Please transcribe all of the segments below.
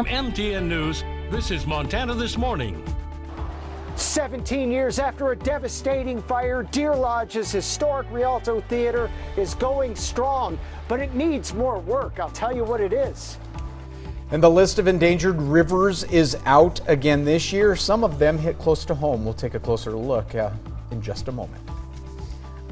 MTN News, this is Montana This Morning. 17 years after a devastating fire, Deer Lodge's historic Rialto Theater is going strong, but it needs more work. I'll tell you what it is. And the list of endangered rivers is out again this year. Some of them hit close to home. We'll take a closer look in just a moment.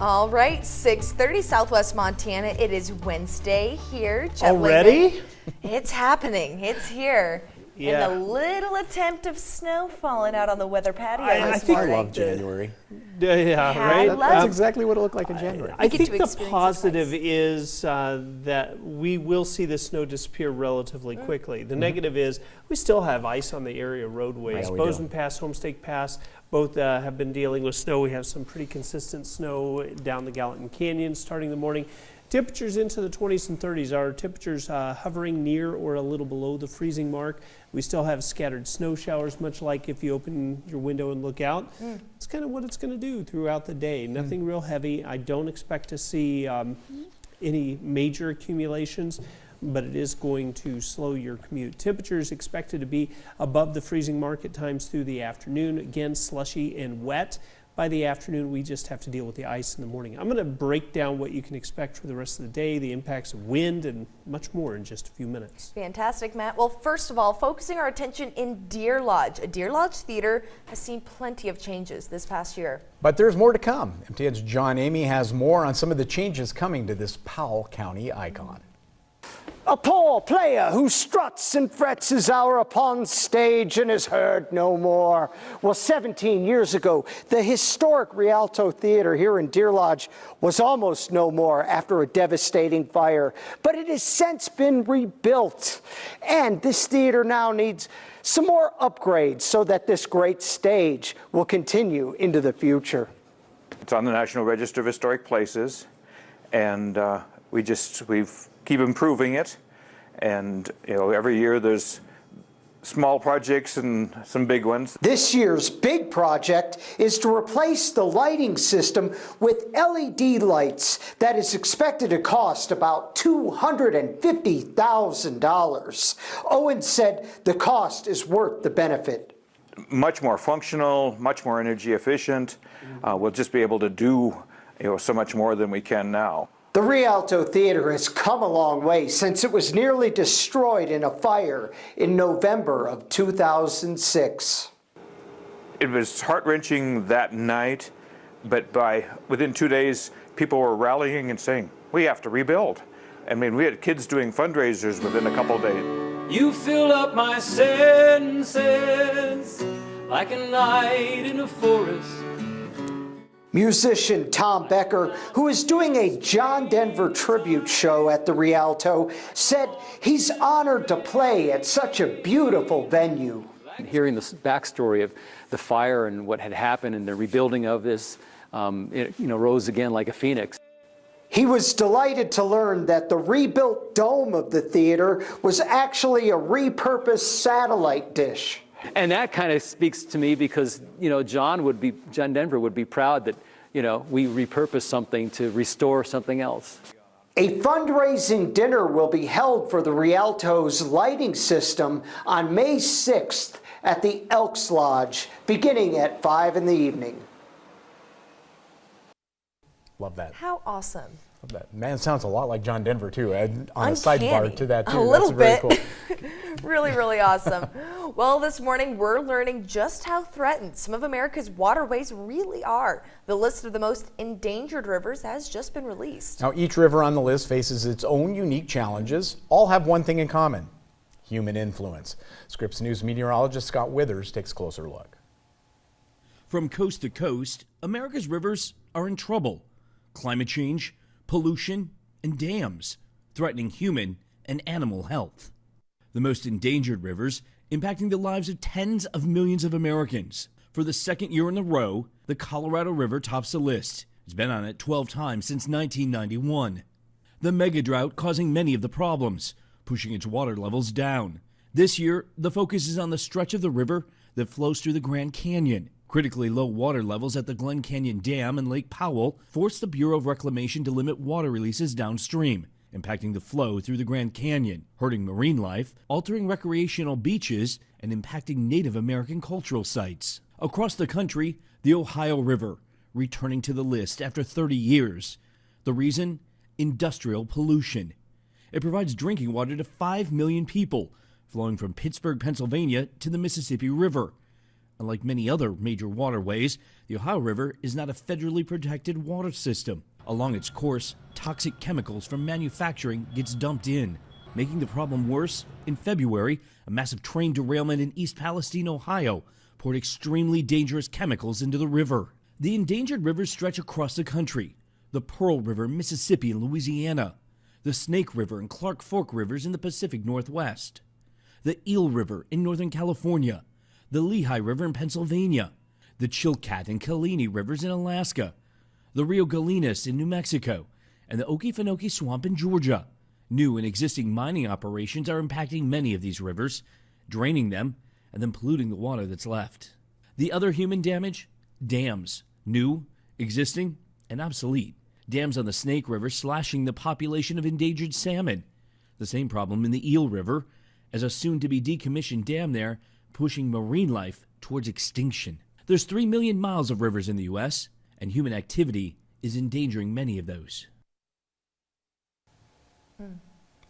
All right, 6:30 Southwest Montana. It is Wednesday here. Already? It's happening. It's here. Yeah. And a little attempt of snow falling out on the weather patio I this think morning. I love January. Yeah, right? That's exactly what it looked like in January. I get think to the experience positive the ice. is that we will see the snow disappear relatively quickly. The negative is we still have ice on the area roadways. Yeah, we do. Bozeman Pass, Homestake Pass, both have been dealing with snow. We have some pretty consistent snow down the Gallatin Canyon starting the morning. Temperatures into the 20s and 30s. Our temperatures hovering near or a little below the freezing mark. We still have scattered snow showers, much like if you open your window and look out. It's kind of what it's going to do throughout the day. Nothing real heavy. I don't expect to see any major accumulations, but it is going to slow your commute. Temperatures expected to be above the freezing mark at times through the afternoon. Again, slushy and wet. By the afternoon, we just have to deal with the ice in the morning. I'm going to break down what you can expect for the rest of the day, the impacts of wind, and much more in just a few minutes. Fantastic, Matt. Well, first of all, focusing our attention in Deer Lodge. A Deer Lodge theater has seen plenty of changes this past year. But there's more to come. MTN's John Amy has more on some of the changes coming to this Powell County icon. A poor player who struts and frets his hour upon stage and is heard no more. Well, 17 years ago, the historic Rialto Theater here in Deer Lodge was almost no more after a devastating fire. But it has since been rebuilt. And this theater now needs some more upgrades so that this great stage will continue into the future. It's on the National Register of Historic Places, and we keep improving it. And every year there's small projects and some big ones. This year's big project is to replace the lighting system with LED lights that is expected to cost about $250,000. Owen said the cost is worth the benefit. Much more functional, much more energy efficient. We'll just be able to do so much more than we can now. The Rialto Theater has come a long way since it was nearly destroyed in a fire in November of 2006. It was heart-wrenching that night, but within 2 days, people were rallying and saying, we have to rebuild. I mean, we had kids doing fundraisers within a couple of days. You filled up my senses like a night in a forest. Musician Tom Becker, who is doing a John Denver tribute show at the Rialto, said he's honored to play at such a beautiful venue. Hearing the backstory of the fire and what had happened and the rebuilding of this, it rose again like a phoenix. He was delighted to learn that the rebuilt dome of the theater was actually a repurposed satellite dish. And that kind of speaks to me because, John Denver would be proud that, we repurposed something to restore something else. A fundraising dinner will be held for the Rialto's lighting system on May 6th at the Elks Lodge, beginning at 5 in the evening. Love that. How awesome. Love that. Man, it sounds a lot like John Denver, too. And on Uncanny. a sidebar to that, too. A little That's very bit. cool. Really, really awesome. Well, this morning we're learning just how threatened some of America's waterways really are. The list of the most endangered rivers has just been released. Now, each river on the list faces its own unique challenges. All have one thing in common: human influence. Scripps News meteorologist Scott Withers takes a closer look. From coast to coast, America's rivers are in trouble. Climate change, pollution, and dams threatening human and animal health. The most endangered rivers impacting the lives of tens of millions of Americans. For the second year in a row, the Colorado River tops the list. It's been on it 12 times since 1991. The mega drought causing many of the problems, pushing its water levels down. This year, the focus is on the stretch of the river that flows through the Grand Canyon. Critically low water levels at the Glen Canyon Dam and Lake Powell forced the Bureau of Reclamation to limit water releases downstream. impacting the flow through the Grand Canyon, hurting marine life, altering recreational beaches, and impacting Native American cultural sites. Across the country, the Ohio River, returning to the list after 30 years. The reason? Industrial pollution. It provides drinking water to 5 million people, flowing from Pittsburgh, Pennsylvania to the Mississippi River. Unlike many other major waterways, the Ohio River is not a federally protected water system. Along its course, toxic chemicals from manufacturing gets dumped in. Making the problem worse, in February, a massive train derailment in East Palestine, Ohio, poured extremely dangerous chemicals into the river. The endangered rivers stretch across the country. The Pearl River, Mississippi and Louisiana. The Snake River and Clark Fork rivers in the Pacific Northwest. The Eel River in Northern California. The Lehigh River in Pennsylvania. The Chilkat and Kalini rivers in Alaska. The Rio Galinas in New Mexico. And the Okefenokee Swamp in Georgia. New and existing mining operations are impacting many of these rivers, draining them, and then polluting the water that's left. The other human damage? Dams. New, existing, and obsolete. Dams on the Snake River slashing the population of endangered salmon. The same problem in the Eel River, as a soon-to-be decommissioned dam there pushing marine life towards extinction. There's 3 million miles of rivers in the U.S., and human activity is endangering many of those.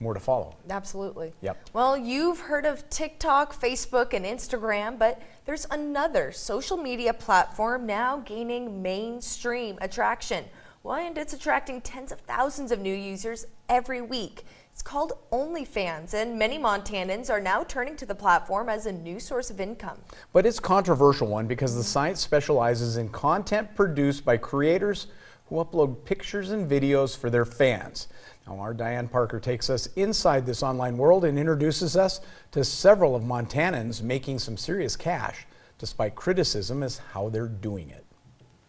More to follow. Absolutely. Yep. Well, you've heard of TikTok, Facebook, and Instagram, but there's another social media platform now gaining mainstream attraction. Well, and it's attracting tens of thousands of new users every week. It's called OnlyFans, and many Montanans are now turning to the platform as a new source of income. But it's a controversial one because the site specializes in content produced by creators who upload pictures and videos for their fans. Now, our Diane Parker takes us inside this online world and introduces us to several of Montanans making some serious cash, despite criticism as how they're doing it.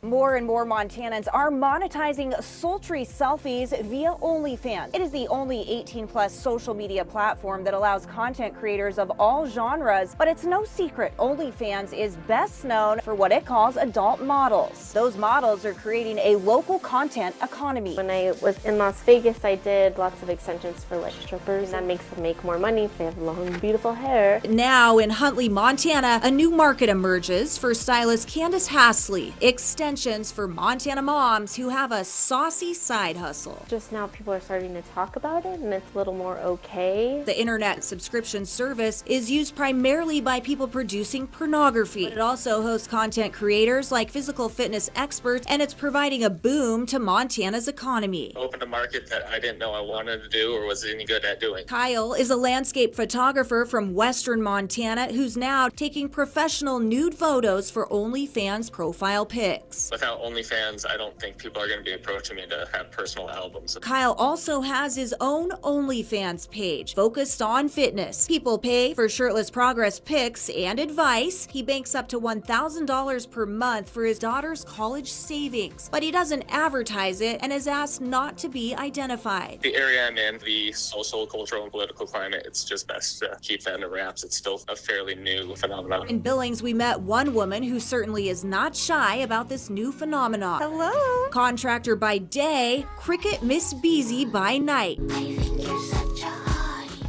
More and more Montanans are monetizing sultry selfies via OnlyFans. It is the only 18+ social media platform that allows content creators of all genres, but it's no secret OnlyFans is best known for what it calls adult models. Those models are creating a local content economy. When I was in Las Vegas, I did lots of extensions for like strippers. That makes them make more money if they have long, beautiful hair. Now in Huntley, Montana, a new market emerges for stylist Candace Hasley. Extensions for Montana moms who have a saucy side hustle. Just now people are starting to talk about it and it's a little more okay. The internet subscription service is used primarily by people producing pornography. But it also hosts content creators like physical fitness experts, and it's providing a boom to Montana's economy. Opened a market that I didn't know I wanted to do or was any good at doing. Kyle is a landscape photographer from Western Montana who's now taking professional nude photos for OnlyFans profile pics. Without OnlyFans, I don't think people are going to be approaching me to have personal albums. Kyle also has his own OnlyFans page focused on fitness. People pay for shirtless progress pics and advice. He banks up to $1,000 per month for his daughter's college savings, but he doesn't advertise it and is asked not to be identified. The area I'm in, the social, cultural, and political climate, it's just best to keep that under wraps. It's still a fairly new phenomenon. In Billings, we met one woman who certainly is not shy about this new phenomenon. Hello. Contractor by day, Cricket Miss Beezy by night.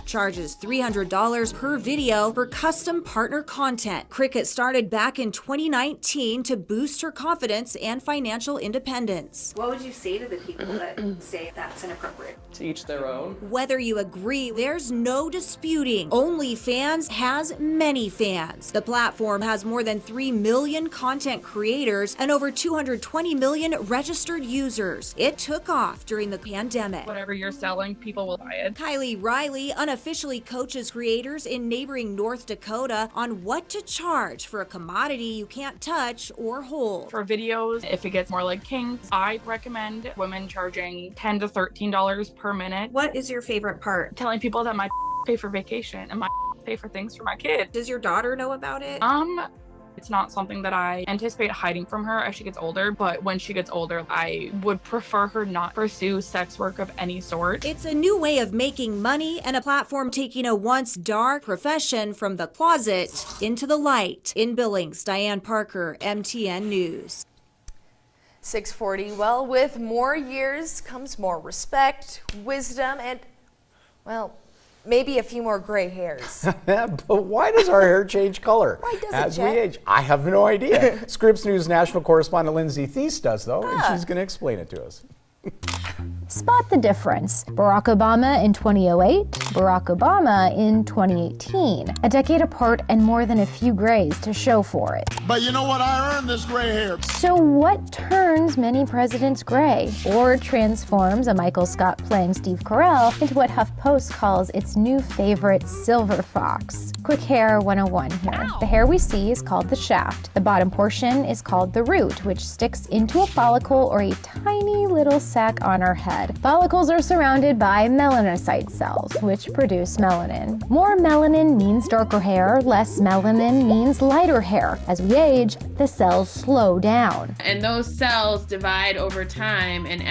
Charges $300 per video for custom partner content. Cricket started back in 2019 to boost her confidence and financial independence. What would you say to the people that say that's inappropriate? To each their own. Whether you agree, there's no disputing. OnlyFans has many fans. The platform has more than 3 million content creators and over 220 million registered users. It took off during the pandemic. Whatever you're selling, people will buy it. Kylie Riley unofficially coaches creators in neighboring North Dakota on what to charge for a commodity you can't touch or hold. For videos, if it gets more like kinks, I'd recommend women charging $10 to $13 per minute. What is your favorite part? Telling people that my pay for vacation and my pay for things for my kid. Does your daughter know about it? It's not something that I anticipate hiding from her as she gets older, but when she gets older, I would prefer her not pursue sex work of any sort. It's a new way of making money and a platform taking a once dark profession from the closet into the light. In Billings, Diane Parker, MTN News. 6:40. Well, with more years comes more respect, wisdom, and, well, maybe a few more gray hairs. But why does our hair change color Why does it, as we Chet? age? I have no idea. Scripps News national correspondent Lindsay Thies does, though, and Ah. she's going to explain it to us. Spot the difference. Barack Obama in 2008, Barack Obama in 2018. A decade apart and more than a few grays to show for it. But you know what? I earned this gray hair. So what turns many presidents gray or transforms a Michael Scott playing Steve Carell into what HuffPost calls its new favorite, silver fox? Quick hair 101 here. The hair we see is called the shaft. The bottom portion is called the root, which sticks into a follicle or a tiny little sac on our head. Follicles are surrounded by melanocyte cells, which produce melanin. More melanin means darker hair, less melanin means lighter hair. As we age, the cells slow down. And those cells divide over time, and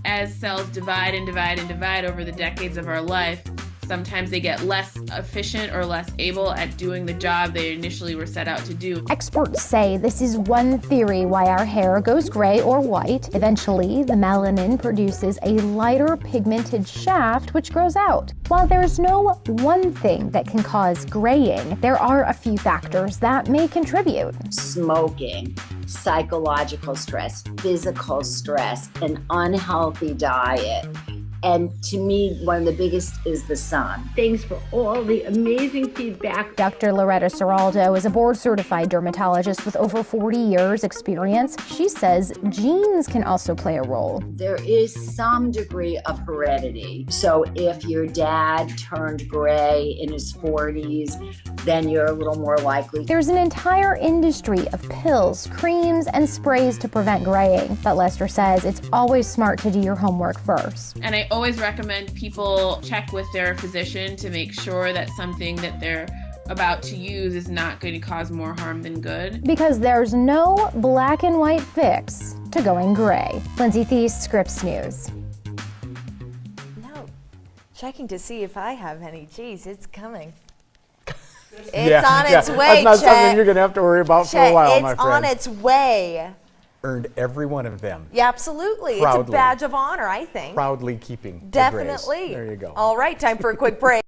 as cells divide and divide and divide over the decades of our life, sometimes they get less efficient or less able at doing the job they initially were set out to do. Experts say this is one theory why our hair goes gray or white. Eventually, the melanin produces a lighter pigmented shaft which grows out. While there's no one thing that can cause graying, there are a few factors that may contribute. Smoking, psychological stress, physical stress, an unhealthy diet. And to me, one of the biggest is the sun. Thanks for all the amazing feedback. Dr. Loretta Seraldo is a board-certified dermatologist with over 40 years experience. She says genes can also play a role. There is some degree of heredity. So if your dad turned gray in his 40s, then you're a little more likely. There's an entire industry of pills, creams, and sprays to prevent graying. But Lester says it's always smart to do your homework first. And I always recommend people check with their physician to make sure that something that they're about to use is not going to cause more harm than good. Because there's no black and white fix to going gray. Lindsay Thies, Scripps News. No, checking to see if I have any. Geez, it's coming. It's Yeah, on its yeah. way, That's not Chet. something you're going to have to worry about for a Chet, while, my it's friend. on its way. Earned every one of them. Yeah, absolutely. It's Proudly. a badge of honor, I think. Proudly keeping the grays. Definitely. There you go. All right, time for a quick break.